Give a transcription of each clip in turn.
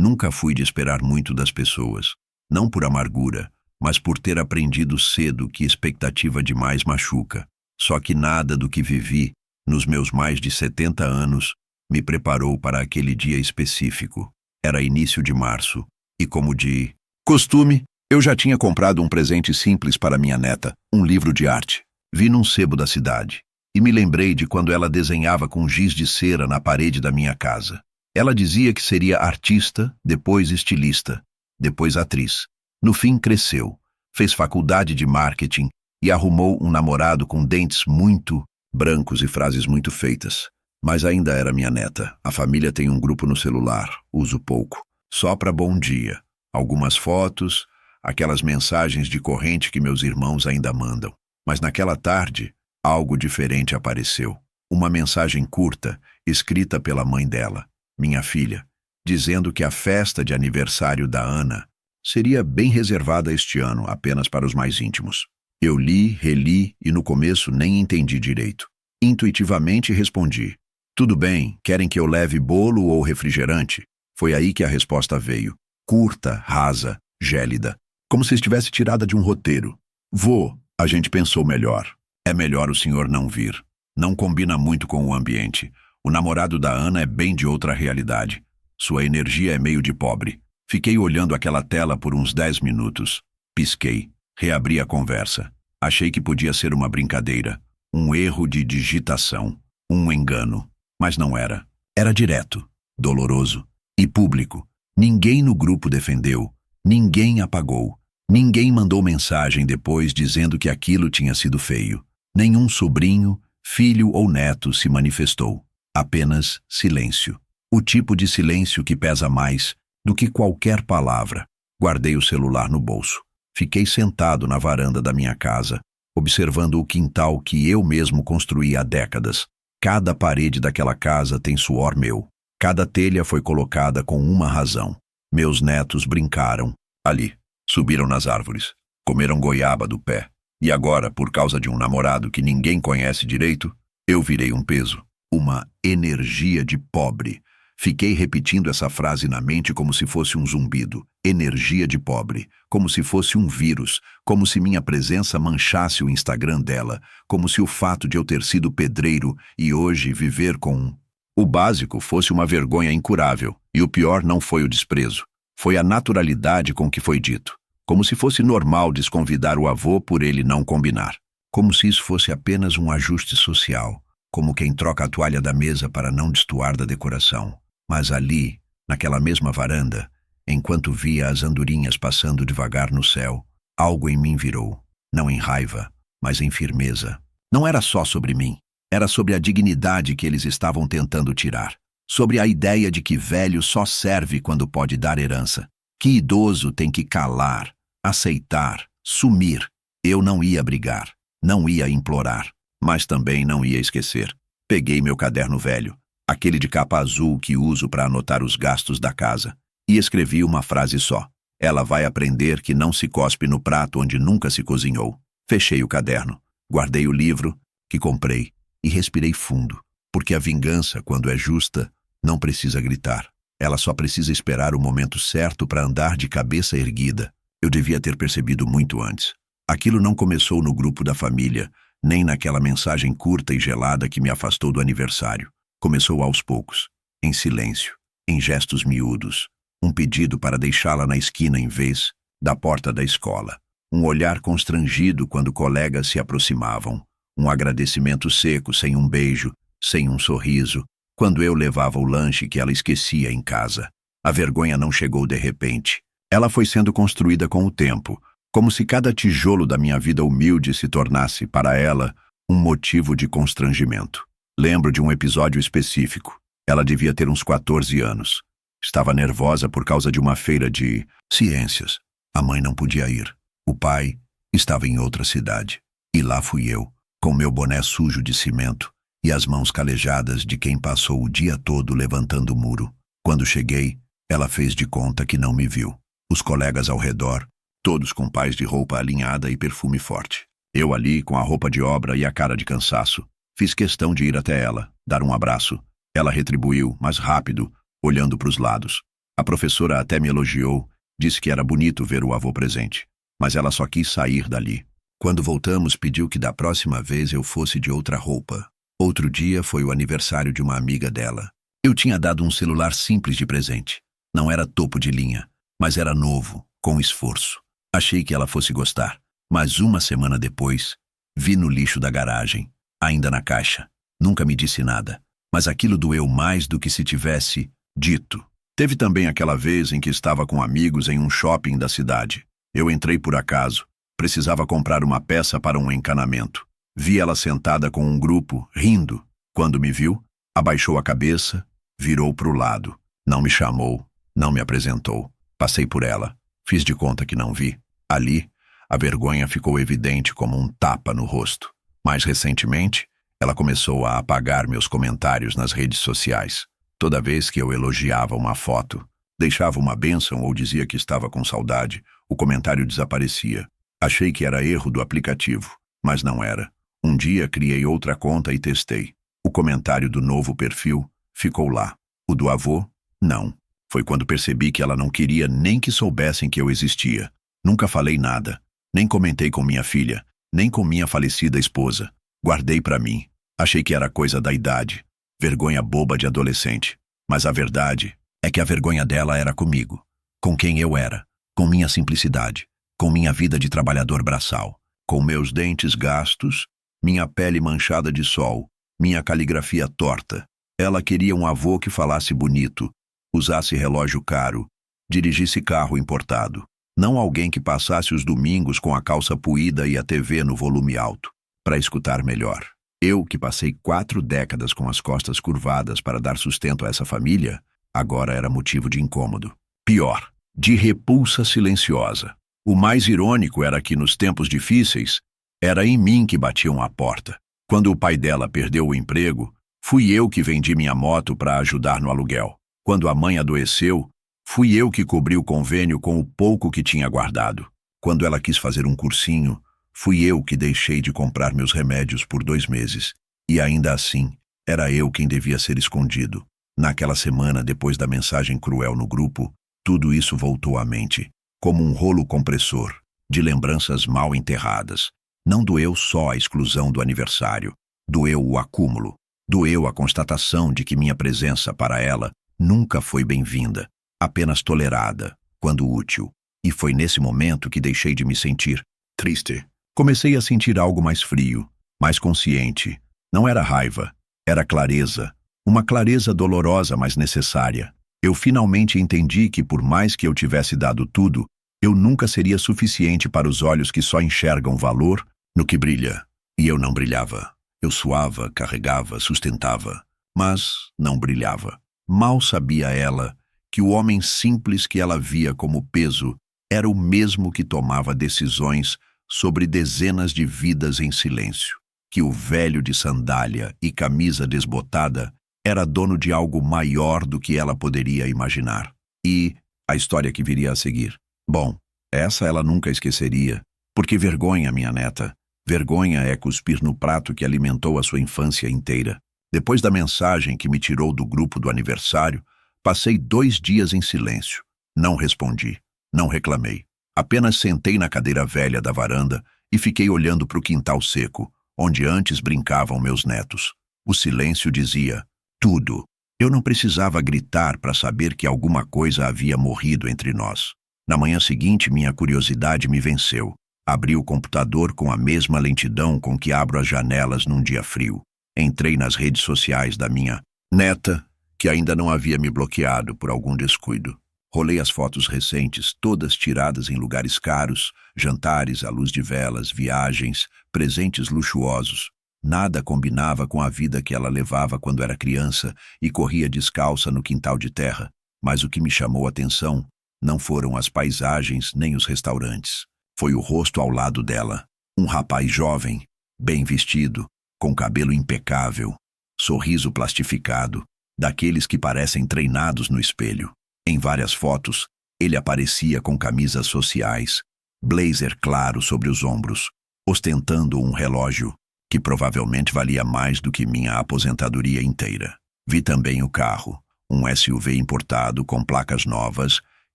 Nunca fui de esperar muito das pessoas, não por amargura, mas por ter aprendido cedo que expectativa demais machuca. Só que nada do que vivi, nos meus mais de 70 anos, me preparou para aquele dia específico. Era início de março, e como de costume, eu já tinha comprado um presente simples para minha neta, um livro de arte. Vi num sebo da cidade, e me lembrei de quando ela desenhava com giz de cera na parede da minha casa. Ela dizia que seria artista, depois estilista, depois atriz. No fim cresceu, fez faculdade de marketing e arrumou um namorado com dentes muito brancos e frases muito feitas. Mas ainda era minha neta. A família tem um grupo no celular, uso pouco. Só para bom dia. Algumas fotos, aquelas mensagens de corrente que meus irmãos ainda mandam. Mas naquela tarde, algo diferente apareceu. Uma mensagem curta, escrita pela mãe dela, minha filha, dizendo que a festa de aniversário da Ana seria bem reservada este ano, apenas para os mais íntimos. Eu li, reli e no começo nem entendi direito. Intuitivamente respondi: tudo bem, querem que eu leve bolo ou refrigerante? Foi aí que a resposta veio, curta, rasa, gélida, como se estivesse tirada de um roteiro. Vô, a gente pensou melhor. É melhor o senhor não vir. Não combina muito com o ambiente. O namorado da Ana é bem de outra realidade. Sua energia é meio de pobre. Fiquei olhando aquela tela por uns 10 minutos. Pisquei. Reabri a conversa. Achei que podia ser uma brincadeira. Um erro de digitação. Um engano. Mas não era. Era direto, doloroso e público. Ninguém no grupo defendeu. Ninguém apagou. Ninguém mandou mensagem depois dizendo que aquilo tinha sido feio. Nenhum sobrinho, filho ou neto se manifestou. Apenas silêncio. O tipo de silêncio que pesa mais do que qualquer palavra. Guardei o celular no bolso. Fiquei sentado na varanda da minha casa, observando o quintal que eu mesmo construí há décadas. Cada parede daquela casa tem suor meu. Cada telha foi colocada com uma razão. Meus netos brincaram ali, subiram nas árvores, comeram goiaba do pé. E agora, por causa de um namorado que ninguém conhece direito, eu virei um peso. Uma energia de pobre. Fiquei repetindo essa frase na mente como se fosse um zumbido. Energia de pobre. Como se fosse um vírus. Como se minha presença manchasse o Instagram dela. Como se o fato de eu ter sido pedreiro e hoje viver com o básico fosse uma vergonha incurável. E o pior não foi o desprezo. Foi a naturalidade com que foi dito. Como se fosse normal desconvidar o avô por ele não combinar. Como se isso fosse apenas um ajuste social. Como quem troca a toalha da mesa para não destoar da decoração. Mas ali, naquela mesma varanda, enquanto via as andorinhas passando devagar no céu, algo em mim virou, não em raiva, mas em firmeza. Não era só sobre mim, era sobre a dignidade que eles estavam tentando tirar, sobre a ideia de que velho só serve quando pode dar herança, que idoso tem que calar, aceitar, sumir. Eu não ia brigar, não ia implorar, mas também não ia esquecer. Peguei meu caderno velho, aquele de capa azul que uso para anotar os gastos da casa, e escrevi uma frase só. Ela vai aprender que não se cospe no prato onde nunca se cozinhou. Fechei o caderno, guardei o livro que comprei e respirei fundo, porque a vingança, quando é justa, não precisa gritar. Ela só precisa esperar o momento certo para andar de cabeça erguida. Eu devia ter percebido muito antes. Aquilo não começou no grupo da família, nem naquela mensagem curta e gelada que me afastou do aniversário. Começou aos poucos, em silêncio, em gestos miúdos. Um pedido para deixá-la na esquina em vez da porta da escola. Um olhar constrangido quando colegas se aproximavam. Um agradecimento seco, sem um beijo, sem um sorriso, quando eu levava o lanche que ela esquecia em casa. A vergonha não chegou de repente. Ela foi sendo construída com o tempo, como se cada tijolo da minha vida humilde se tornasse, para ela, um motivo de constrangimento. Lembro de um episódio específico. Ela devia ter uns 14 anos. Estava nervosa por causa de uma feira de ciências. A mãe não podia ir. O pai estava em outra cidade. E lá fui eu, com meu boné sujo de cimento e as mãos calejadas de quem passou o dia todo levantando o muro. Quando cheguei, ela fez de conta que não me viu. Os colegas ao redor, todos com pais de roupa alinhada e perfume forte. Eu ali, com a roupa de obra e a cara de cansaço. Fiz questão de ir até ela, dar um abraço. Ela retribuiu, mas rápido, olhando para os lados. A professora até me elogiou, disse que era bonito ver o avô presente, mas ela só quis sair dali. Quando voltamos, pediu que da próxima vez eu fosse de outra roupa. Outro dia foi o aniversário de uma amiga dela. Eu tinha dado um celular simples de presente. Não era topo de linha, mas era novo, com esforço. Achei que ela fosse gostar, mas uma semana depois, vi no lixo da garagem, ainda na caixa. Nunca me disse nada, mas aquilo doeu mais do que se tivesse dito. Teve também aquela vez em que estava com amigos em um shopping da cidade. Eu entrei por acaso. Precisava comprar uma peça para um encanamento. Vi ela sentada com um grupo, rindo. Quando me viu, abaixou a cabeça, virou para o lado. Não me chamou, não me apresentou. Passei por ela. Fiz de conta que não vi. Ali, a vergonha ficou evidente como um tapa no rosto. Mais recentemente, ela começou a apagar meus comentários nas redes sociais. Toda vez que eu elogiava uma foto, deixava uma bênção ou dizia que estava com saudade, o comentário desaparecia. Achei que era erro do aplicativo, mas não era. Um dia criei outra conta e testei. O comentário do novo perfil ficou lá. O do avô, não. Foi quando percebi que ela não queria nem que soubessem que eu existia. Nunca falei nada, nem comentei com minha filha, nem com minha falecida esposa. Guardei para mim. Achei que era coisa da idade. Vergonha boba de adolescente. Mas a verdade é que a vergonha dela era comigo. Com quem eu era. Com minha simplicidade. Com minha vida de trabalhador braçal. Com meus dentes gastos, minha pele manchada de sol, minha caligrafia torta. Ela queria um avô que falasse bonito, usasse relógio caro, dirigisse carro importado. Não alguém que passasse os domingos com a calça puída e a TV no volume alto, para escutar melhor. Eu, que passei 4 décadas com as costas curvadas para dar sustento a essa família, agora era motivo de incômodo. Pior, de repulsa silenciosa. O mais irônico era que, nos tempos difíceis, era em mim que batiam à porta. Quando o pai dela perdeu o emprego, fui eu que vendi minha moto para ajudar no aluguel. Quando a mãe adoeceu, fui eu que cobri o convênio com o pouco que tinha guardado. Quando ela quis fazer um cursinho, fui eu que deixei de comprar meus remédios por 2 meses. E ainda assim, era eu quem devia ser escondido. Naquela semana, depois da mensagem cruel no grupo, tudo isso voltou à mente, como um rolo compressor, de lembranças mal enterradas. Não doeu só a exclusão do aniversário, doeu o acúmulo, doeu a constatação de que minha presença para ela nunca foi bem-vinda, apenas tolerada, quando útil. E foi nesse momento que deixei de me sentir triste. Comecei a sentir algo mais frio, mais consciente. Não era raiva, era clareza. Uma clareza dolorosa, mas necessária. Eu finalmente entendi que, por mais que eu tivesse dado tudo, eu nunca seria suficiente para os olhos que só enxergam valor no que brilha. E eu não brilhava. Eu suava, carregava, sustentava, mas não brilhava. Mal sabia ela que o homem simples que ela via como peso era o mesmo que tomava decisões sobre dezenas de vidas em silêncio. Que o velho de sandália e camisa desbotada era dono de algo maior do que ela poderia imaginar. E a história que viria a seguir. Bom, essa ela nunca esqueceria. Porque vergonha, minha neta. Vergonha é cuspir no prato que alimentou a sua infância inteira. Depois da mensagem que me tirou do grupo do aniversário, passei 2 dias em silêncio. Não respondi, não reclamei. Apenas sentei na cadeira velha da varanda e fiquei olhando para o quintal seco, onde antes brincavam meus netos. O silêncio dizia tudo. Eu não precisava gritar para saber que alguma coisa havia morrido entre nós. Na manhã seguinte, minha curiosidade me venceu. Abri o computador com a mesma lentidão com que abro as janelas num dia frio. Entrei nas redes sociais da minha neta, que ainda não havia me bloqueado por algum descuido. Rolei as fotos recentes, todas tiradas em lugares caros, jantares à luz de velas, viagens, presentes luxuosos. Nada combinava com a vida que ela levava quando era criança e corria descalça no quintal de terra. Mas o que me chamou a atenção não foram as paisagens nem os restaurantes. Foi o rosto ao lado dela. Um rapaz jovem, bem vestido, com cabelo impecável, sorriso plastificado, daqueles que parecem treinados no espelho. Em várias fotos, ele aparecia com camisas sociais, blazer claro sobre os ombros, ostentando um relógio que provavelmente valia mais do que minha aposentadoria inteira. Vi também o carro, um SUV importado com placas novas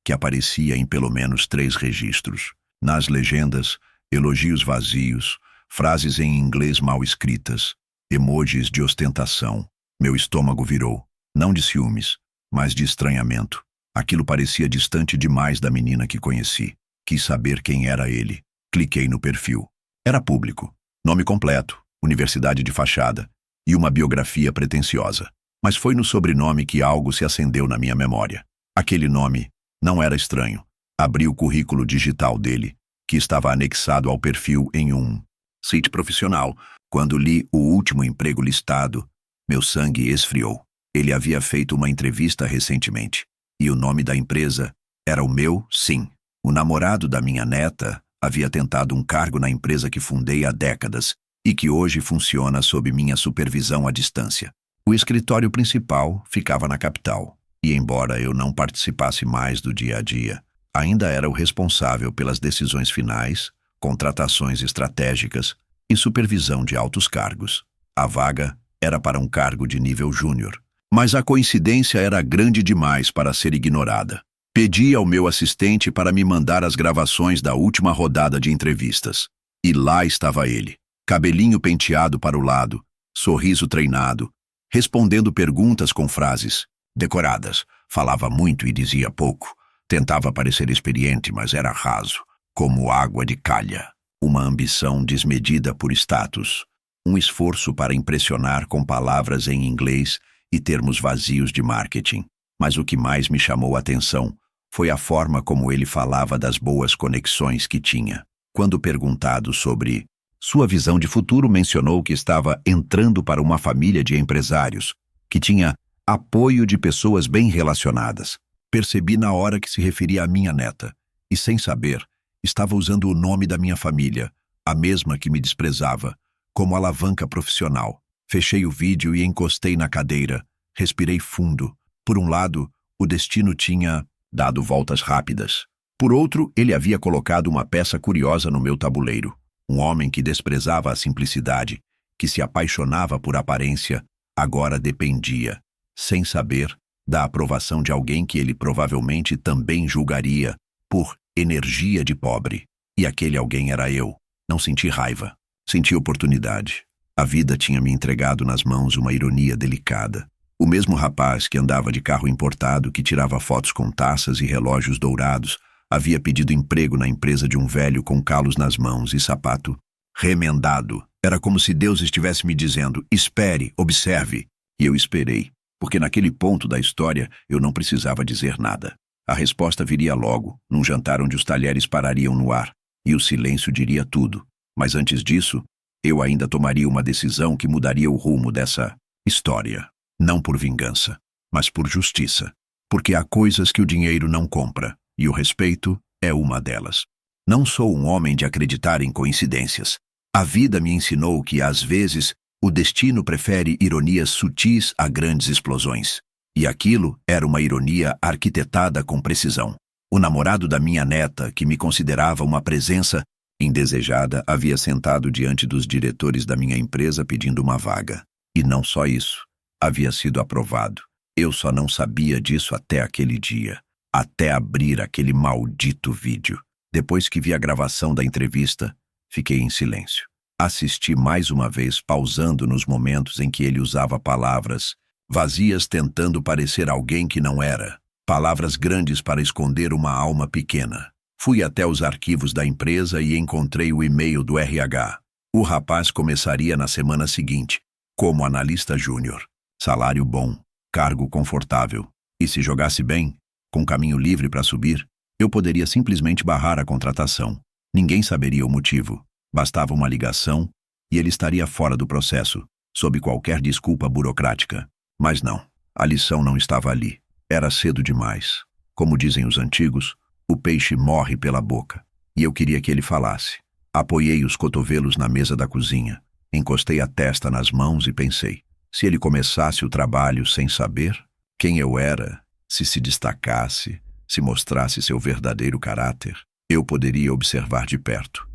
que aparecia em pelo menos 3 registros. Nas legendas, elogios vazios, frases em inglês mal escritas, emojis de ostentação. Meu estômago virou, não de ciúmes, mas de estranhamento. Aquilo parecia distante demais da menina que conheci. Quis saber quem era ele. Cliquei no perfil. Era público. Nome completo, universidade de fachada e uma biografia pretensiosa. Mas foi no sobrenome que algo se acendeu na minha memória. Aquele nome não era estranho. Abri o currículo digital dele, que estava anexado ao perfil em um site profissional. Quando li o último emprego listado, meu sangue esfriou. Ele havia feito uma entrevista recentemente. E o nome da empresa era o meu, sim. O namorado da minha neta havia tentado um cargo na empresa que fundei há décadas e que hoje funciona sob minha supervisão à distância. O escritório principal ficava na capital, e embora eu não participasse mais do dia a dia, ainda era o responsável pelas decisões finais, contratações estratégicas e supervisão de altos cargos. A vaga era para um cargo de nível júnior, mas a coincidência era grande demais para ser ignorada. Pedi ao meu assistente para me mandar as gravações da última rodada de entrevistas. E lá estava ele, cabelinho penteado para o lado, sorriso treinado, respondendo perguntas com frases decoradas. Falava muito e dizia pouco. Tentava parecer experiente, mas era raso, como água de calha. Uma ambição desmedida por status. Um esforço para impressionar com palavras em inglês e termos vazios de marketing. Mas o que mais me chamou a atenção foi a forma como ele falava das boas conexões que tinha. Quando perguntado sobre sua visão de futuro, mencionou que estava entrando para uma família de empresários, que tinha apoio de pessoas bem relacionadas. Percebi na hora que se referia à minha neta, e sem saber, estava usando o nome da minha família, a mesma que me desprezava, como alavanca profissional. Fechei o vídeo e encostei na cadeira. Respirei fundo. Por um lado, o destino tinha dado voltas rápidas. Por outro, ele havia colocado uma peça curiosa no meu tabuleiro. Um homem que desprezava a simplicidade, que se apaixonava por aparência, agora dependia, sem saber, da aprovação de alguém que ele provavelmente também julgaria por energia de pobre. E aquele alguém era eu. Não senti raiva. Senti oportunidade. A vida tinha me entregado nas mãos uma ironia delicada. O mesmo rapaz que andava de carro importado, que tirava fotos com taças e relógios dourados, havia pedido emprego na empresa de um velho com calos nas mãos e sapato remendado. Era como se Deus estivesse me dizendo: espere, observe. E eu esperei, porque naquele ponto da história eu não precisava dizer nada. A resposta viria logo, num jantar onde os talheres parariam no ar, e o silêncio diria tudo. Mas antes disso, eu ainda tomaria uma decisão que mudaria o rumo dessa história. Não por vingança, mas por justiça. Porque há coisas que o dinheiro não compra, e o respeito é uma delas. Não sou um homem de acreditar em coincidências. A vida me ensinou que, às vezes, o destino prefere ironias sutis a grandes explosões. E aquilo era uma ironia arquitetada com precisão. O namorado da minha neta, que me considerava uma presença indesejada, havia sentado diante dos diretores da minha empresa pedindo uma vaga. E não só isso. Havia sido aprovado. Eu só não sabia disso até aquele dia. Até abrir aquele maldito vídeo. Depois que vi a gravação da entrevista, fiquei em silêncio. Assisti mais uma vez, pausando nos momentos em que ele usava palavras vazias tentando parecer alguém que não era. Palavras grandes para esconder uma alma pequena. Fui até os arquivos da empresa e encontrei o e-mail do RH. O rapaz começaria na semana seguinte, como analista júnior. Salário bom, cargo confortável. E se jogasse bem, com caminho livre para subir, eu poderia simplesmente barrar a contratação. Ninguém saberia o motivo. Bastava uma ligação e ele estaria fora do processo, sob qualquer desculpa burocrática. Mas não, a lição não estava ali. Era cedo demais. Como dizem os antigos, o peixe morre pela boca. E eu queria que ele falasse. Apoiei os cotovelos na mesa da cozinha, encostei a testa nas mãos e pensei, se ele começasse o trabalho sem saber quem eu era, se destacasse, se mostrasse seu verdadeiro caráter, eu poderia observar de perto.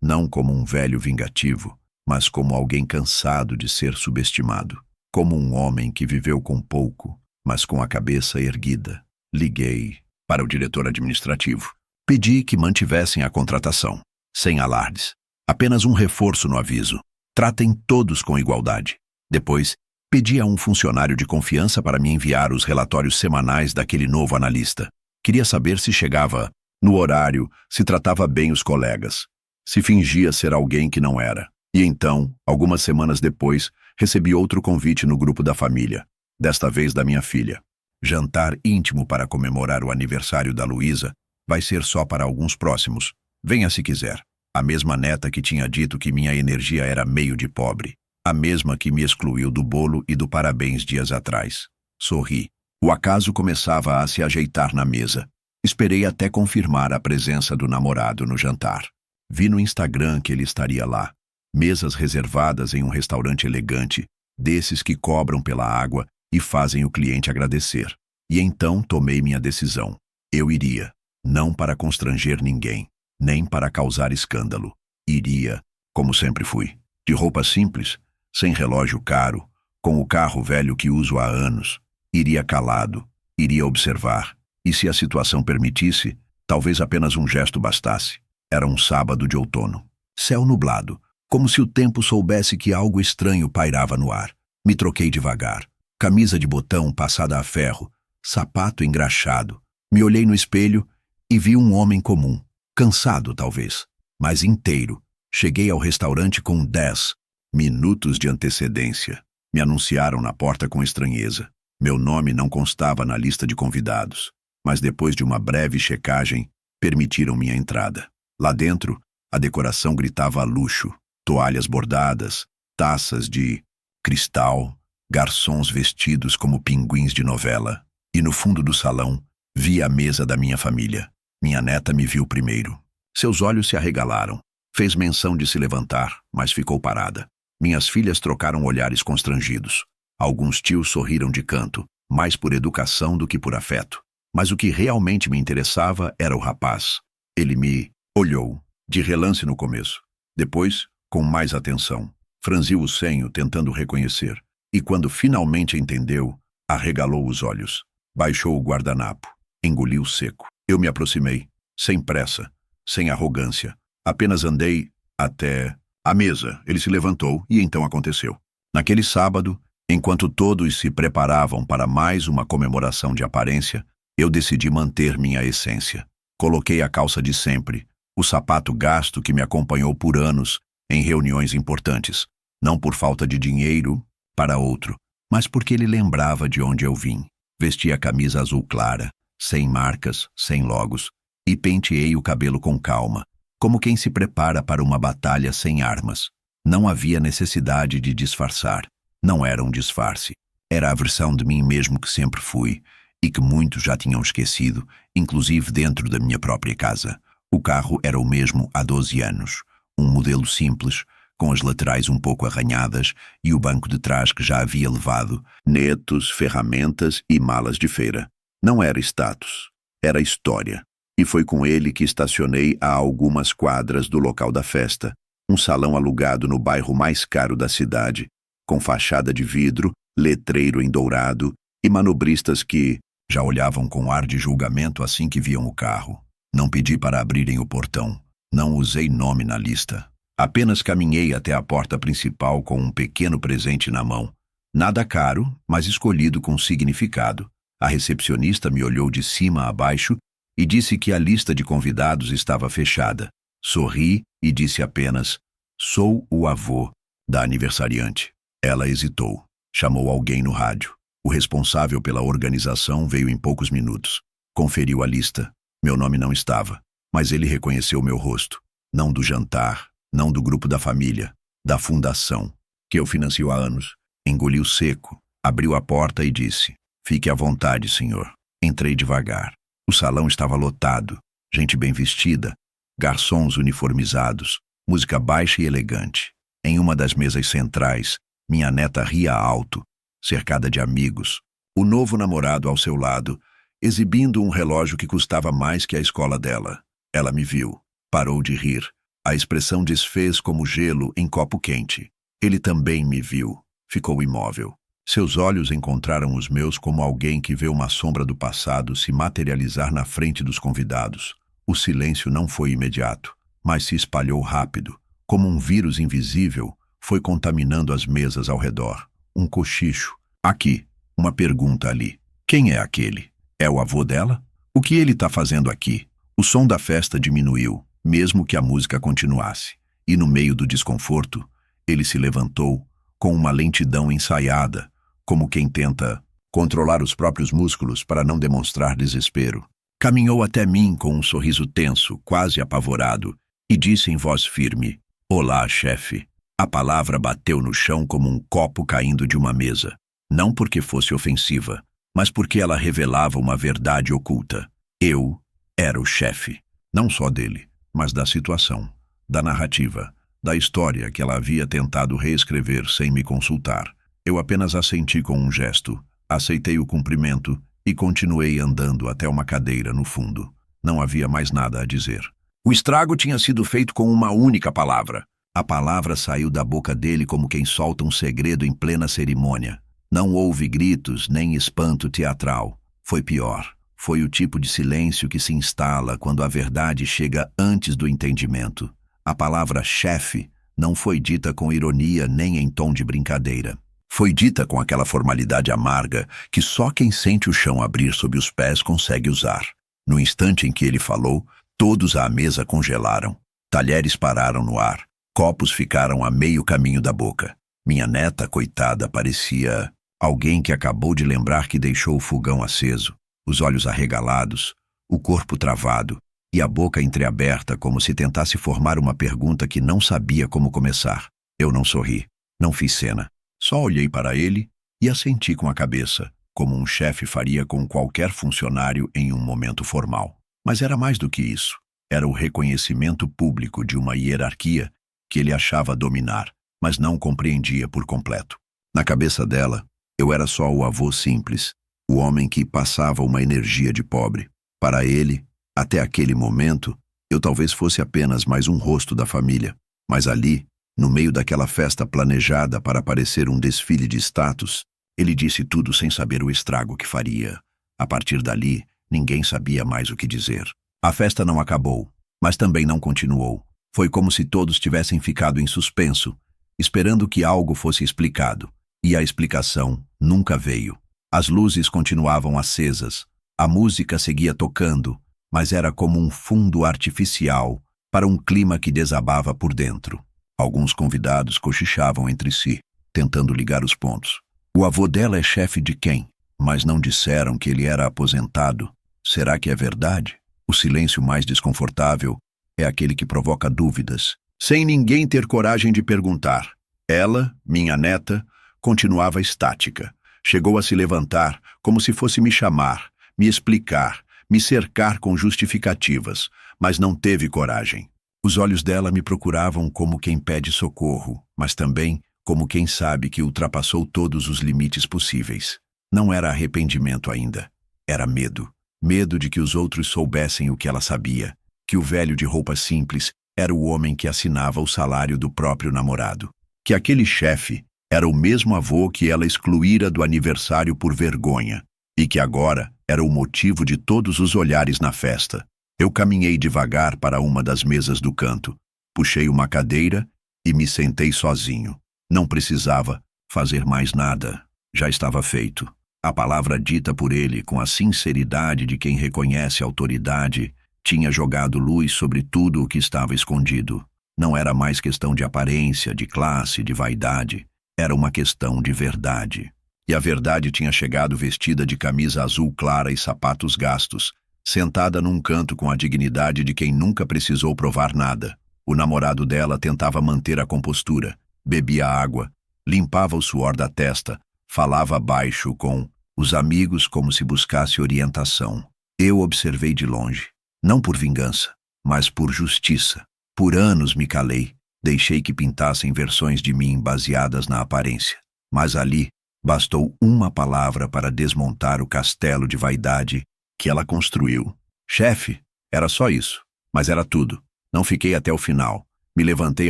Não como um velho vingativo, mas como alguém cansado de ser subestimado. Como um homem que viveu com pouco, mas com a cabeça erguida. Liguei para o diretor administrativo. Pedi que mantivessem a contratação, sem alardes. Apenas um reforço no aviso. Tratem todos com igualdade. Depois, pedi a um funcionário de confiança para me enviar os relatórios semanais daquele novo analista. Queria saber se chegava no horário, se tratava bem os colegas, se fingia ser alguém que não era. E então, algumas semanas depois, recebi outro convite no grupo da família, desta vez da minha filha. Jantar íntimo para comemorar o aniversário da Luísa vai ser só para alguns próximos. Venha se quiser. A mesma neta que tinha dito que minha energia era meio de pobre. A mesma que me excluiu do bolo e do parabéns dias atrás. Sorri. O acaso começava a se ajeitar na mesa. Esperei até confirmar a presença do namorado no jantar. Vi no Instagram que ele estaria lá. Mesas reservadas em um restaurante elegante, desses que cobram pela água e fazem o cliente agradecer. E então tomei minha decisão. Eu iria, não para constranger ninguém, nem para causar escândalo. Iria, como sempre fui, de roupa simples, sem relógio caro, com o carro velho que uso há anos. Iria calado, iria observar, e se a situação permitisse, talvez apenas um gesto bastasse. Era um sábado de outono. Céu nublado, como se o tempo soubesse que algo estranho pairava no ar. Me troquei devagar. Camisa de botão passada a ferro, sapato engraxado. Me olhei no espelho e vi um homem comum, cansado talvez, mas inteiro. Cheguei ao restaurante com 10 minutos de antecedência. Me anunciaram na porta com estranheza. Meu nome não constava na lista de convidados, mas depois de uma breve checagem, permitiram minha entrada. Lá dentro, a decoração gritava a luxo. Toalhas bordadas, taças de cristal, garçons vestidos como pinguins de novela. E no fundo do salão, vi a mesa da minha família. Minha neta me viu primeiro. Seus olhos se arregalaram. Fez menção de se levantar, mas ficou parada. Minhas filhas trocaram olhares constrangidos. Alguns tios sorriram de canto, mais por educação do que por afeto. Mas o que realmente me interessava era o rapaz. Ele me olhou, de relance no começo. Depois, com mais atenção, franziu o senho tentando reconhecer. E quando finalmente entendeu, arregalou os olhos. Baixou o guardanapo. Engoliu seco. Eu me aproximei, sem pressa, sem arrogância. Apenas andei até a mesa. Ele se levantou e então aconteceu. Naquele sábado, enquanto todos se preparavam para mais uma comemoração de aparência, eu decidi manter minha essência. Coloquei a calça de sempre, o sapato gasto que me acompanhou por anos em reuniões importantes, não por falta de dinheiro para outro, mas porque ele lembrava de onde eu vim. Vesti a camisa azul clara, sem marcas, sem logos, e penteei o cabelo com calma, como quem se prepara para uma batalha sem armas. Não havia necessidade de disfarçar. Não era um disfarce. Era a versão de mim mesmo que sempre fui, e que muitos já tinham esquecido, inclusive dentro da minha própria casa. O carro era o mesmo há 12 anos. Um modelo simples, com as laterais um pouco arranhadas e o banco de trás que já havia levado netos, ferramentas e malas de feira. Não era status, era história. E foi com ele que estacionei a algumas quadras do local da festa, um salão alugado no bairro mais caro da cidade, com fachada de vidro, letreiro em dourado e manobristas que já olhavam com ar de julgamento assim que viam o carro. Não pedi para abrirem o portão. Não usei nome na lista. Apenas caminhei até a porta principal com um pequeno presente na mão. Nada caro, mas escolhido com significado. A recepcionista me olhou de cima a baixo e disse que a lista de convidados estava fechada. Sorri e disse apenas: "Sou o avô da aniversariante." Ela hesitou. Chamou alguém no rádio. O responsável pela organização veio em poucos minutos. Conferiu a lista. Meu nome não estava, mas ele reconheceu meu rosto. Não do jantar, não do grupo da família, da fundação, que eu financio há anos. Engoliu seco, abriu a porta e disse: "Fique à vontade, senhor." Entrei devagar. O salão estava lotado, gente bem vestida, garçons uniformizados, música baixa e elegante. Em uma das mesas centrais, minha neta ria alto, cercada de amigos. O novo namorado ao seu lado, exibindo um relógio que custava mais que a escola dela. Ela me viu, parou de rir. A expressão desfez como gelo em copo quente. Ele também me viu, ficou imóvel. Seus olhos encontraram os meus como alguém que vê uma sombra do passado se materializar na frente dos convidados. O silêncio não foi imediato, mas se espalhou rápido, como um vírus invisível, foi contaminando as mesas ao redor. Um cochicho. Aqui. Uma pergunta ali. Quem é aquele? É o avô dela? O que ele está fazendo aqui? O som da festa diminuiu, mesmo que a música continuasse. E no meio do desconforto, ele se levantou, com uma lentidão ensaiada, como quem tenta controlar os próprios músculos para não demonstrar desespero. Caminhou até mim com um sorriso tenso, quase apavorado, e disse em voz firme: "Olá, chefe." A palavra bateu no chão como um copo caindo de uma mesa. Não porque fosse ofensiva, mas porque ela revelava uma verdade oculta. Eu era o chefe, não só dele, mas da situação, da narrativa, da história que ela havia tentado reescrever sem me consultar. Eu apenas assenti com um gesto, aceitei o cumprimento e continuei andando até uma cadeira no fundo. Não havia mais nada a dizer. O estrago tinha sido feito com uma única palavra. A palavra saiu da boca dele como quem solta um segredo em plena cerimônia. Não houve gritos nem espanto teatral. Foi pior. Foi o tipo de silêncio que se instala quando a verdade chega antes do entendimento. A palavra chefe não foi dita com ironia nem em tom de brincadeira. Foi dita com aquela formalidade amarga que só quem sente o chão abrir sob os pés consegue usar. No instante em que ele falou, todos à mesa congelaram. Talheres pararam no ar. Copos ficaram a meio caminho da boca. Minha neta, coitada, parecia alguém que acabou de lembrar que deixou o fogão aceso, os olhos arregalados, o corpo travado e a boca entreaberta como se tentasse formar uma pergunta que não sabia como começar. Eu não sorri, não fiz cena. Só olhei para ele e assenti com a cabeça, como um chefe faria com qualquer funcionário em um momento formal. Mas era mais do que isso. Era o reconhecimento público de uma hierarquia que ele achava dominar, mas não compreendia por completo. Na cabeça dela, eu era só o avô simples, o homem que passava uma energia de pobre. Para ele, até aquele momento, eu talvez fosse apenas mais um rosto da família. Mas ali, no meio daquela festa planejada para parecer um desfile de status, ele disse tudo sem saber o estrago que faria. A partir dali, ninguém sabia mais o que dizer. A festa não acabou, mas também não continuou. Foi como se todos tivessem ficado em suspenso, esperando que algo fosse explicado. E a explicação nunca veio. As luzes continuavam acesas, a música seguia tocando, mas era como um fundo artificial para um clima que desabava por dentro. Alguns convidados cochichavam entre si, tentando ligar os pontos. O avô dela é chefe de quem? Mas não disseram que ele era aposentado. Será que é verdade? O silêncio mais desconfortável é aquele que provoca dúvidas, sem ninguém ter coragem de perguntar. Ela, minha neta, continuava estática. Chegou a se levantar, como se fosse me chamar, me explicar, me cercar com justificativas, mas não teve coragem. Os olhos dela me procuravam como quem pede socorro, mas também como quem sabe que ultrapassou todos os limites possíveis. Não era arrependimento ainda, era medo. Medo de que os outros soubessem o que ela sabia, que o velho de roupa simples era o homem que assinava o salário do próprio namorado, que aquele chefe era o mesmo avô que ela excluíra do aniversário por vergonha, e que agora era o motivo de todos os olhares na festa. Eu caminhei devagar para uma das mesas do canto, puxei uma cadeira e me sentei sozinho. Não precisava fazer mais nada, já estava feito. A palavra dita por ele com a sinceridade de quem reconhece a autoridade tinha jogado luz sobre tudo o que estava escondido. Não era mais questão de aparência, de classe, de vaidade. Era uma questão de verdade. E a verdade tinha chegado vestida de camisa azul clara e sapatos gastos, sentada num canto com a dignidade de quem nunca precisou provar nada. O namorado dela tentava manter a compostura, bebia água, limpava o suor da testa, falava baixo com os amigos como se buscasse orientação. Eu observei de longe, não por vingança, mas por justiça. Por anos me calei, deixei que pintassem versões de mim baseadas na aparência. Mas ali, bastou uma palavra para desmontar o castelo de vaidade que ela construiu. Chefe, era só isso, mas era tudo. Não fiquei até o final. Me levantei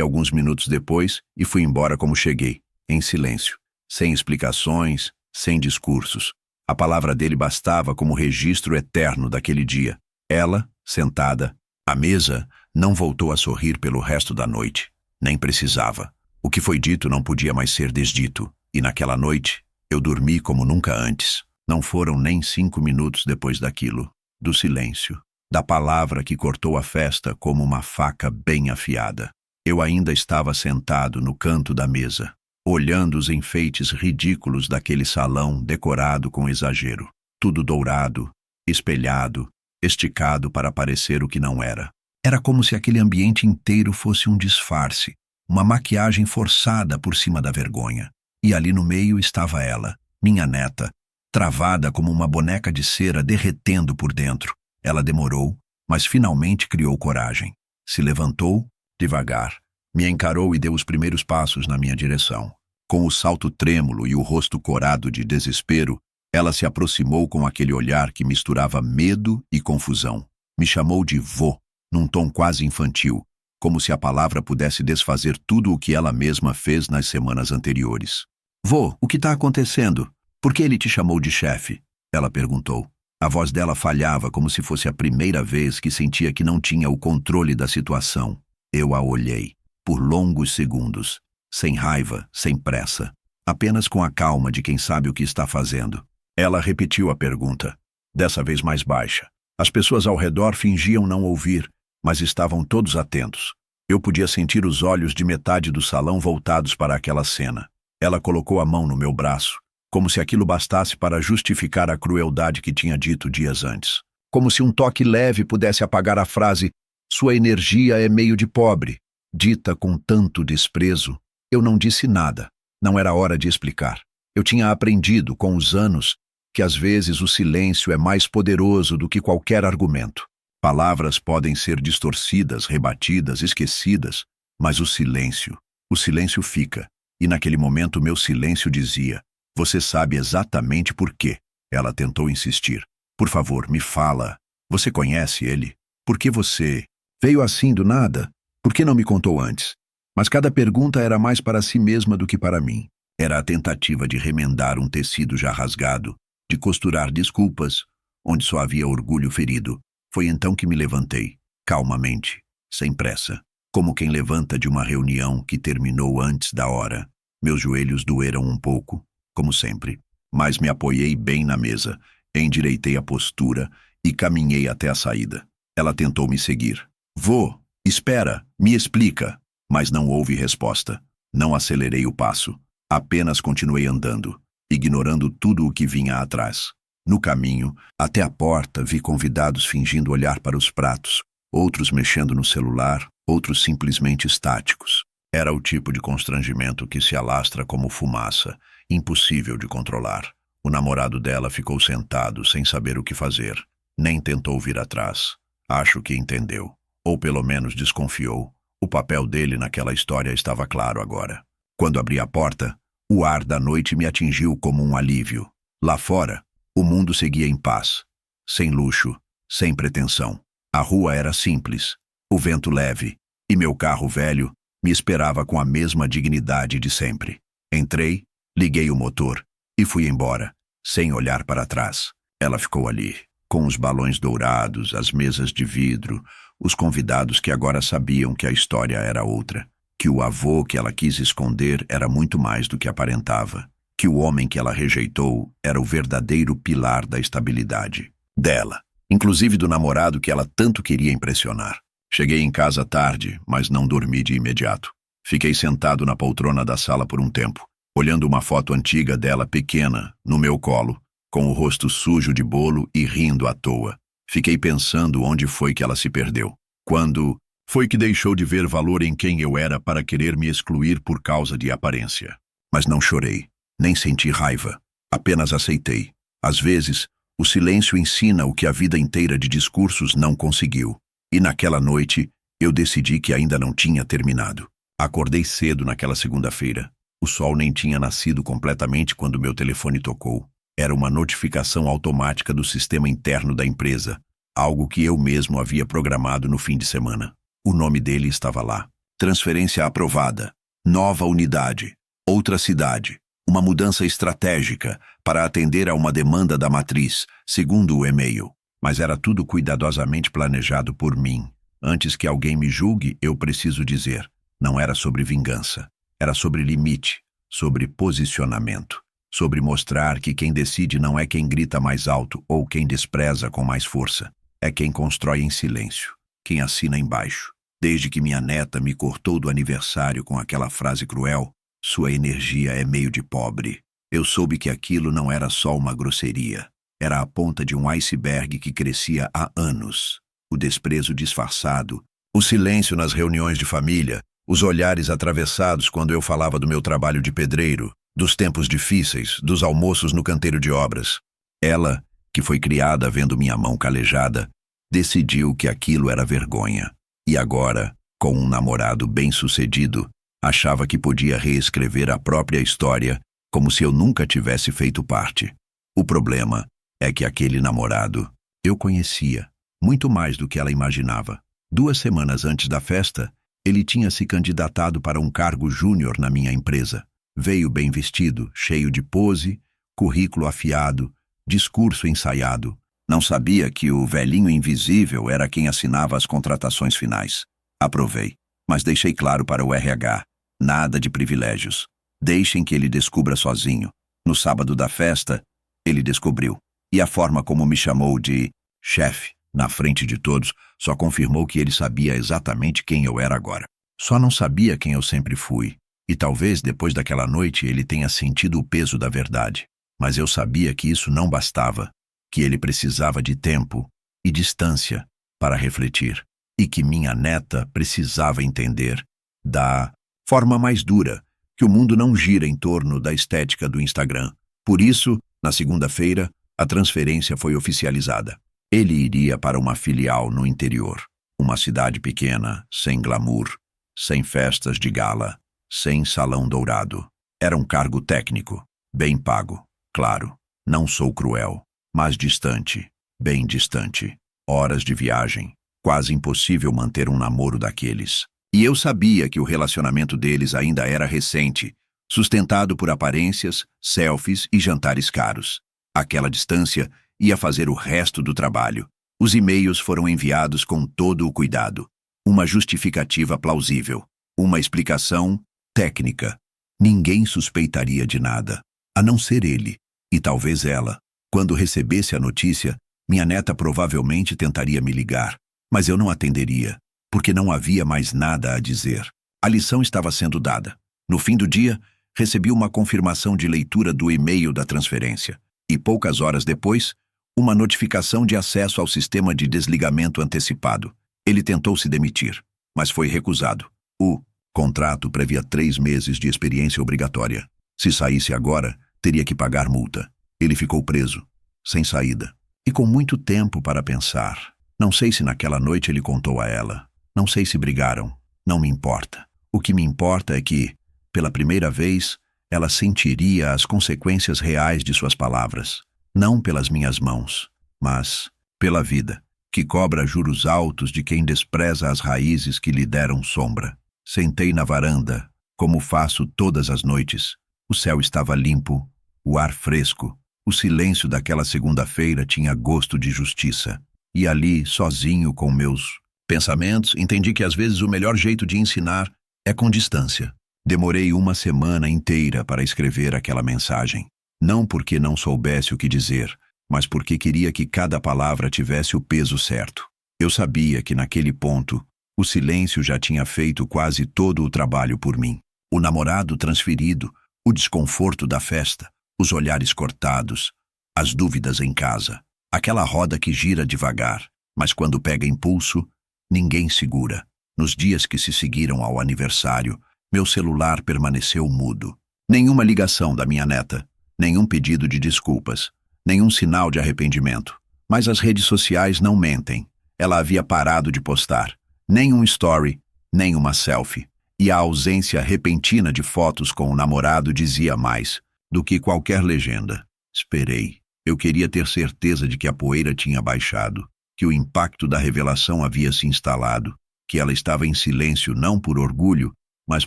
alguns minutos depois e fui embora como cheguei, em silêncio, sem explicações, sem discursos. A palavra dele bastava como registro eterno daquele dia. Ela, sentada, à mesa, não voltou a sorrir pelo resto da noite. Nem precisava. O que foi dito não podia mais ser desdito. E naquela noite, eu dormi como nunca antes. Não foram nem 5 minutos depois daquilo, do silêncio, da palavra que cortou a festa como uma faca bem afiada. Eu ainda estava sentado no canto da mesa, olhando os enfeites ridículos daquele salão decorado com exagero. Tudo dourado, espelhado, esticado para parecer o que não era. Era como se aquele ambiente inteiro fosse um disfarce, uma maquiagem forçada por cima da vergonha. E ali no meio estava ela, minha neta, travada como uma boneca de cera derretendo por dentro. Ela demorou, mas finalmente criou coragem. Se levantou, devagar, me encarou e deu os primeiros passos na minha direção. Com o salto trêmulo e o rosto corado de desespero, ela se aproximou com aquele olhar que misturava medo e confusão. Me chamou de vô, num tom quase infantil, como se a palavra pudesse desfazer tudo o que ela mesma fez nas semanas anteriores. Vô, o que está acontecendo? Por que ele te chamou de chefe? Ela perguntou. A voz dela falhava como se fosse a primeira vez que sentia que não tinha o controle da situação. Eu a olhei, por longos segundos, sem raiva, sem pressa, apenas com a calma de quem sabe o que está fazendo. Ela repetiu a pergunta, dessa vez mais baixa. As pessoas ao redor fingiam não ouvir, mas estavam todos atentos. Eu podia sentir os olhos de metade do salão voltados para aquela cena. Ela colocou a mão no meu braço, como se aquilo bastasse para justificar a crueldade que tinha dito dias antes. Como se um toque leve pudesse apagar a frase "sua energia é meio de pobre", dita com tanto desprezo. Eu não disse nada. Não era hora de explicar. Eu tinha aprendido, com os anos, que às vezes o silêncio é mais poderoso do que qualquer argumento. Palavras podem ser distorcidas, rebatidas, esquecidas, mas o silêncio fica. E naquele momento meu silêncio dizia: "Você sabe exatamente por quê." Ela tentou insistir. "Por favor, me fala. Você conhece ele? Por que você veio assim do nada? Por que não me contou antes?" Mas cada pergunta era mais para si mesma do que para mim. Era a tentativa de remendar um tecido já rasgado, de costurar desculpas, onde só havia orgulho ferido. Foi então que me levantei, calmamente, sem pressa, como quem levanta de uma reunião que terminou antes da hora. Meus joelhos doeram um pouco, como sempre, mas me apoiei bem na mesa, endireitei a postura e caminhei até a saída. Ela tentou me seguir. "Vô, espera, me explica." Mas não houve resposta. Não acelerei o passo. Apenas continuei andando, ignorando tudo o que vinha atrás. No caminho, até a porta, vi convidados fingindo olhar para os pratos, outros mexendo no celular, outros simplesmente estáticos. Era o tipo de constrangimento que se alastra como fumaça, impossível de controlar. O namorado dela ficou sentado, sem saber o que fazer. Nem tentou vir atrás. Acho que entendeu. Ou pelo menos desconfiou. O papel dele naquela história estava claro agora. Quando abri a porta, o ar da noite me atingiu como um alívio. Lá fora, o mundo seguia em paz. Sem luxo, sem pretensão. A rua era simples, o vento leve, e meu carro velho me esperava com a mesma dignidade de sempre. Entrei, liguei o motor e fui embora, sem olhar para trás. Ela ficou ali, com os balões dourados, as mesas de vidro, os convidados que agora sabiam que a história era outra, que o avô que ela quis esconder era muito mais do que aparentava, que o homem que ela rejeitou era o verdadeiro pilar da estabilidade dela, inclusive do namorado que ela tanto queria impressionar. Cheguei em casa tarde, mas não dormi de imediato. Fiquei sentado na poltrona da sala por um tempo, olhando uma foto antiga dela pequena, no meu colo, com o rosto sujo de bolo e rindo à toa. Fiquei pensando onde foi que ela se perdeu. Quando foi que deixou de ver valor em quem eu era para querer me excluir por causa de aparência. Mas não chorei, nem senti raiva. Apenas aceitei. Às vezes, o silêncio ensina o que a vida inteira de discursos não conseguiu. E naquela noite, eu decidi que ainda não tinha terminado. Acordei cedo naquela segunda-feira. O sol nem tinha nascido completamente quando meu telefone tocou. Era uma notificação automática do sistema interno da empresa, algo que eu mesmo havia programado no fim de semana. O nome dele estava lá. Transferência aprovada. Nova unidade. Outra cidade. uma mudança estratégica para atender a uma demanda da matriz, segundo o e-mail. Mas era tudo cuidadosamente planejado por mim. Antes que alguém me julgue, eu preciso dizer, não era sobre vingança. Era sobre limite, sobre posicionamento, sobre mostrar que quem decide não é quem grita mais alto ou quem despreza com mais força. É quem constrói em silêncio, quem assina embaixo. Desde que minha neta me cortou do aniversário com aquela frase cruel, sua energia é meio de pobre. Eu soube que aquilo não era só uma grosseria. Era a ponta de um iceberg que crescia há anos. O desprezo disfarçado, o silêncio nas reuniões de família, os olhares atravessados quando eu falava do meu trabalho de pedreiro, dos tempos difíceis, dos almoços no canteiro de obras. Ela, que foi criada vendo minha mão calejada, decidiu que aquilo era vergonha. E agora, com um namorado bem-sucedido, achava que podia reescrever a própria história como se eu nunca tivesse feito parte. O problema é que aquele namorado eu conhecia, muito mais do que ela imaginava. 2 semanas antes da festa, ele tinha se candidatado para um cargo júnior na minha empresa. Veio bem vestido, cheio de pose, currículo afiado, discurso ensaiado. Não sabia que o velhinho invisível era quem assinava as contratações finais. Aprovei, mas deixei claro para o RH, nada de privilégios. Deixem que ele descubra sozinho. No sábado da festa, ele descobriu. E a forma como me chamou de chefe, na frente de todos, só confirmou que ele sabia exatamente quem eu era agora. Só não sabia quem eu sempre fui. E talvez depois daquela noite ele tenha sentido o peso da verdade. Mas eu sabia que isso não bastava, que ele precisava de tempo e distância para refletir, e que minha neta precisava entender, da forma mais dura, que o mundo não gira em torno da estética do Instagram. Por isso, na segunda-feira, a transferência foi oficializada. Ele iria para uma filial no interior, uma cidade pequena, sem glamour, sem festas de gala, sem salão dourado. Era um cargo técnico, bem pago, claro. Não sou cruel, mas distante, bem distante. Horas de viagem, quase impossível manter um namoro daqueles. E eu sabia que o relacionamento deles ainda era recente, sustentado por aparências, selfies e jantares caros. Aquela distância ia fazer o resto do trabalho. Os e-mails foram enviados com todo o cuidado. Uma justificativa plausível. Uma explicação técnica. Ninguém suspeitaria de nada, a não ser ele, e talvez ela. Quando recebesse a notícia, minha neta provavelmente tentaria me ligar, mas eu não atenderia, porque não havia mais nada a dizer. A lição estava sendo dada. No fim do dia, recebi uma confirmação de leitura do e-mail da transferência, e poucas horas depois, uma notificação de acesso ao sistema de desligamento antecipado. Ele tentou se demitir, mas foi recusado. O contrato previa 3 meses de experiência obrigatória. Se saísse agora, teria que pagar multa. Ele ficou preso, sem saída, e com muito tempo para pensar. Não sei se naquela noite ele contou a ela. Não sei se brigaram. Não me importa. O que me importa é que, pela primeira vez, ela sentiria as consequências reais de suas palavras. Não pelas minhas mãos, mas pela vida, que cobra juros altos de quem despreza as raízes que lhe deram sombra. Sentei na varanda, como faço todas as noites. O céu estava limpo, o ar fresco. O silêncio daquela segunda-feira tinha gosto de justiça. E ali, sozinho com meus pensamentos, entendi que às vezes o melhor jeito de ensinar é com distância. Demorei 1 semana inteira para escrever aquela mensagem. Não porque não soubesse o que dizer, mas porque queria que cada palavra tivesse o peso certo. Eu sabia que naquele ponto, o silêncio já tinha feito quase todo o trabalho por mim. O namorado transferido, o desconforto da festa, os olhares cortados, as dúvidas em casa. Aquela roda que gira devagar, mas quando pega impulso, ninguém segura. Nos dias que se seguiram ao aniversário, meu celular permaneceu mudo. Nenhuma ligação da minha neta, nenhum pedido de desculpas, nenhum sinal de arrependimento. Mas as redes sociais não mentem. Ela havia parado de postar. Nem um story, nem uma selfie. E a ausência repentina de fotos com o namorado dizia mais do que qualquer legenda. Esperei. Eu queria ter certeza de que a poeira tinha baixado, que o impacto da revelação havia se instalado, que ela estava em silêncio não por orgulho, mas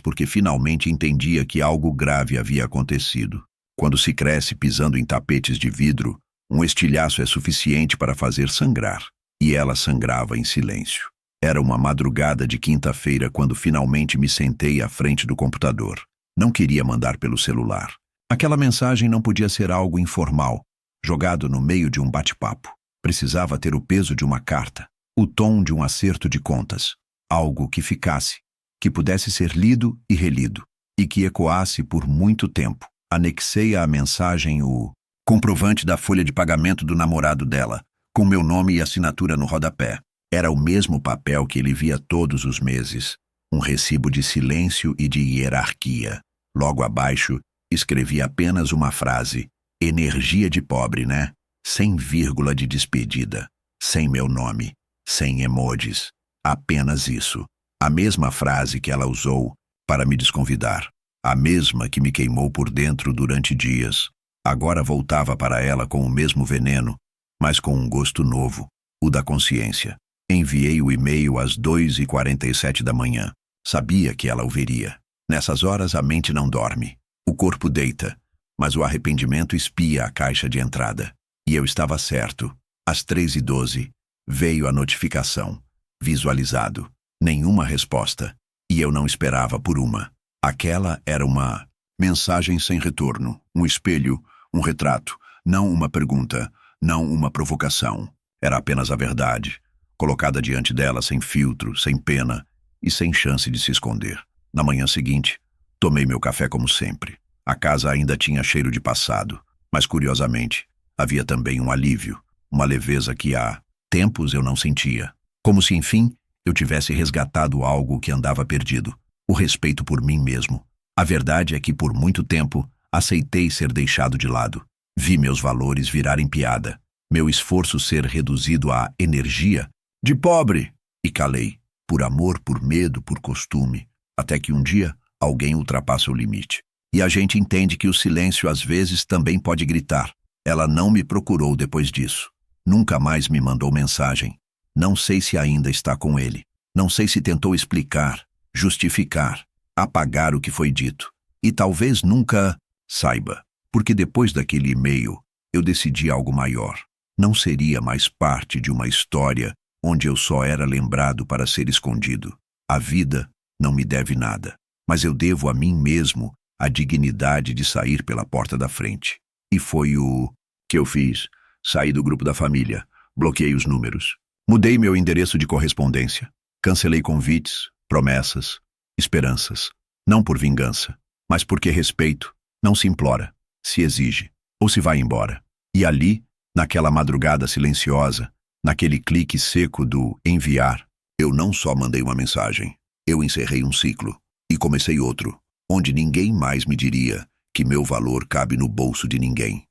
porque finalmente entendia que algo grave havia acontecido. Quando se cresce pisando em tapetes de vidro, um estilhaço é suficiente para fazer sangrar. E ela sangrava em silêncio. Era uma madrugada de quinta-feira quando finalmente me sentei à frente do computador. Não queria mandar pelo celular. Aquela mensagem não podia ser algo informal, jogado no meio de um bate-papo. Precisava ter o peso de uma carta, o tom de um acerto de contas. Algo que ficasse, que pudesse ser lido e relido, e que ecoasse por muito tempo. Anexei à mensagem o comprovante da folha de pagamento do namorado dela, com meu nome e assinatura no rodapé. Era o mesmo papel que ele via todos os meses. Um recibo de silêncio e de hierarquia. Logo abaixo, escrevi apenas uma frase. Energia de pobre, né? Sem vírgula de despedida. Sem meu nome. Sem emojis. Apenas isso. A mesma frase que ela usou para me desconvidar. A mesma que me queimou por dentro durante dias. Agora voltava para ela com o mesmo veneno, mas com um gosto novo, o da consciência. Enviei o e-mail às 2h47 da manhã. Sabia que ela o veria. Nessas horas a mente não dorme. O corpo deita, mas o arrependimento espia a caixa de entrada. E eu estava certo. Às 3h12, veio a notificação. Visualizado. Nenhuma resposta. E eu não esperava por uma. Aquela era uma mensagem sem retorno, um espelho, um retrato, não uma pergunta, não uma provocação. Era apenas a verdade, colocada diante dela sem filtro, sem pena e sem chance de se esconder. Na manhã seguinte, tomei meu café como sempre. A casa ainda tinha cheiro de passado, mas curiosamente, havia também um alívio, uma leveza que há tempos eu não sentia. Como se, enfim, eu tivesse resgatado algo que andava perdido, o respeito por mim mesmo. A verdade é que por muito tempo aceitei ser deixado de lado. Vi meus valores virarem piada, meu esforço ser reduzido à energia de pobre. E calei, por amor, por medo, por costume, até que um dia alguém ultrapassa o limite. E a gente entende que o silêncio às vezes também pode gritar. Ela não me procurou depois disso. Nunca mais me mandou mensagem. Não sei se ainda está com ele. Não sei se tentou explicar, justificar, apagar o que foi dito. E talvez nunca saiba, porque depois daquele e-mail, eu decidi algo maior. Não seria mais parte de uma história onde eu só era lembrado para ser escondido. A vida não me deve nada, mas eu devo a mim mesmo a dignidade de sair pela porta da frente. E foi o que eu fiz. Saí do grupo da família, bloqueei os números, mudei meu endereço de correspondência, cancelei convites, promessas, esperanças. Não por vingança, mas porque respeito não se implora, se exige, ou se vai embora. E ali, naquela madrugada silenciosa, naquele clique seco do enviar, eu não só mandei uma mensagem, eu encerrei um ciclo e comecei outro, onde ninguém mais me diria que meu valor cabe no bolso de ninguém.